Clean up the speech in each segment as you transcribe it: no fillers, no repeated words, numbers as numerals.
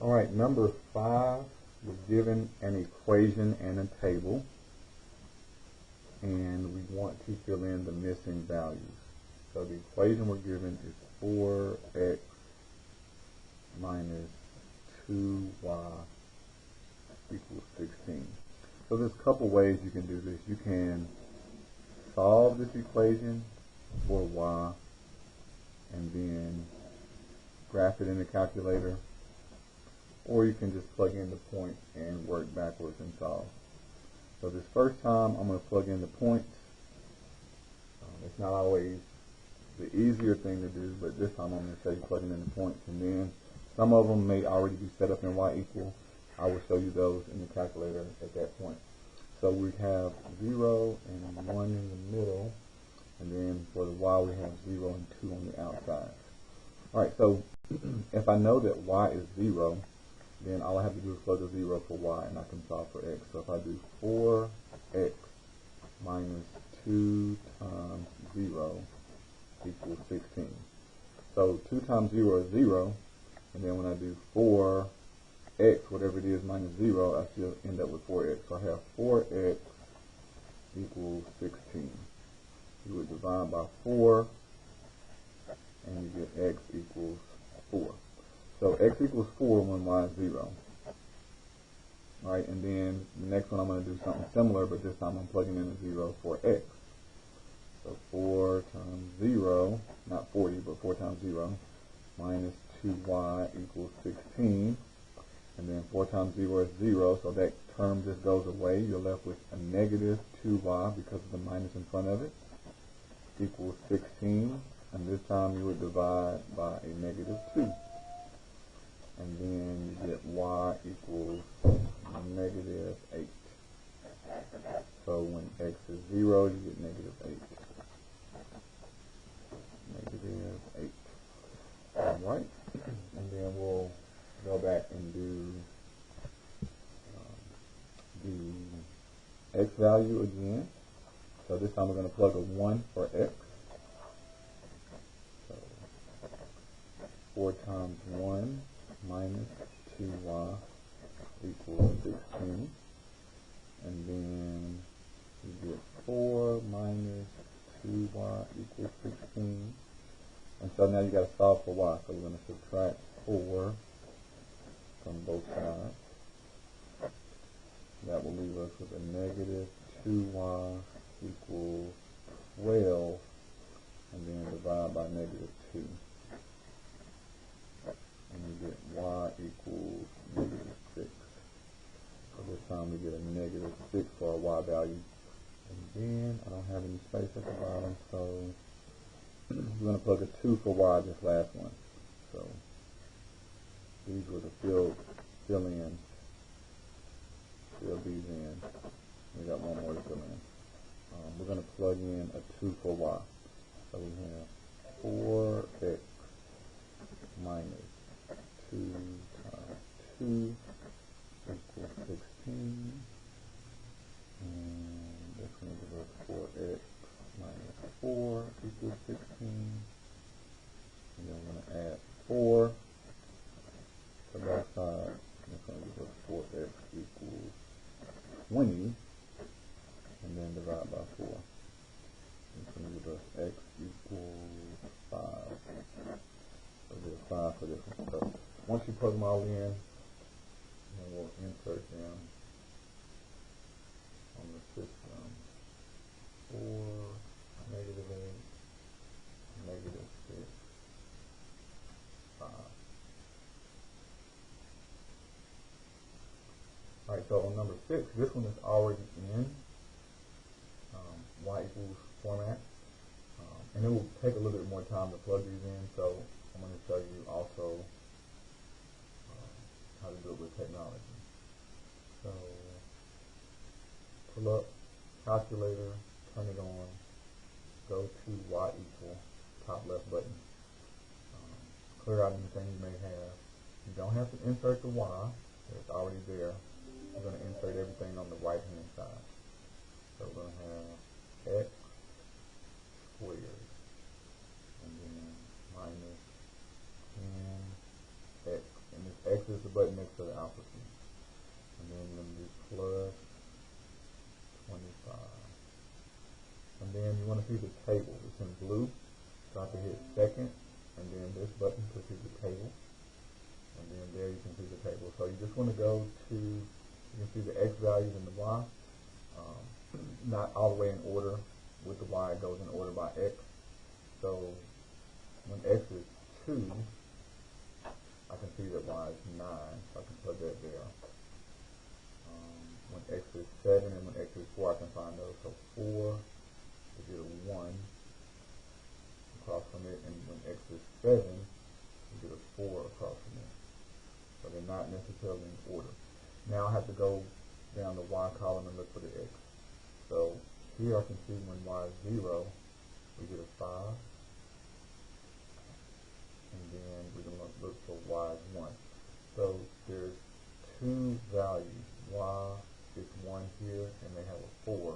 Alright, number 5, we're given an equation and a table, and we want to fill in the missing values. So the equation we're given is 4x minus 2y equals 16. So there's a couple ways you can do this. You can solve this equation for y and then graph it in the calculator, or you can just plug in the points and work backwards and solve. So this first time I'm going to plug in the points. It's not always the easier thing to do, but this time I'm going to show you plugging in the points, and then some of them may already be set up in y equal. I will show you those in the calculator at that point. So we have 0 and 1 in the middle, and then for the y we have 0 and 2 on the outside. Alright, so if I know that y is 0, then all I have to do is plug a 0 for y, and I can solve for x. So if I do 4x minus 2 times 0 equals 16. So 2 times 0 is 0, and then when I do 4x, whatever it is, minus 0, I still end up with 4x. So I have 4x equals 16. You would divide by 4, and you get x equals 4. So x equals 4 when y is 0. Right, and then the next one I'm going to do something similar, but this time I'm plugging in a 0 for x. So 4 times 0, not 40, but 4 times 0, minus 2y equals 16. And then 4 times 0 is 0, so that term just goes away. You're left with a negative 2y because of the minus in front of it, equals 16. And this time you would divide by a negative 2. And then you get y equals negative 8. So when x is 0, you get negative 8. Negative 8. Alright, and then we'll go back and do the x value again. So this time we're going to plug a 1 for x. So 4 times 1 minus 2y equals 16. And then you get 4 minus 2y equals 16. And so now you got to solve for y. So we're going to subtract 4 from both sides. That will leave us with a negative 2y equals 12, and then divide by negative 2. And you get y equals negative 6. So this time we get a negative 6 for our y value. And then I don't have any space at the bottom, so we're going to plug a 2 for y, this last one. So these were the fill these in. We got one more to fill in. We're going to plug in a 2 for y. So we have 4x minus 2 times 2 equals 16. And that's going to give us 4x minus 4 equals 16. And then we're going to add 4 to both sides. That's going to give us 4x equals 20. And then divide by 4. It's going to give us x equals 5. So we have 5 for this one. So once you plug them all in, then we'll insert them on the system. 4, negative 8, negative 6, 5. Alright, so on number 6, this one is already in y equals format. And it will take a little bit more time to plug these in, so I'm going to show you also how to do it with technology. So pull up calculator, turn it on, go to y equal, top left button. Clear out anything you may have. You don't have to insert the y, it's already there. We're going to insert everything on the right hand side. So we're going to have x squared, and then minus 10x. And this x is the button that opposite. And then you're going to do plus 25. And then you want to see the table. It's in blue, so I have to hit second, and then this button to see the table. And then there you can see the table. So you just want to go to, you can see the x values and the y. Not all the way in order with the y, it goes in order by x. So when x is 2, I can see that y is 9, so I can put that there. When x is 7 and when x is 4, I can find those. So 4, we get a 1 across from it, and when x is 7, we get a 4 across from it. So they're not necessarily in order. Now I have to go down the y column and look for the x. So here I can see when y is 0, we get a 5. And then we're going to look for y is 1. So there's two values. Y is 1 here, and they have a 4.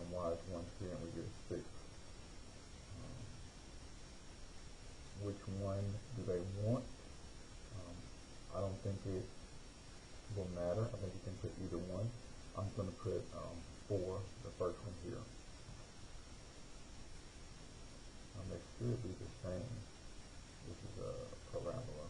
And y is 1 here, and we get a 6. Which one do they want? I don't think it will matter. I think you can put either one. I'm going to put 4, the first one here. They should be the same. This is a parabola.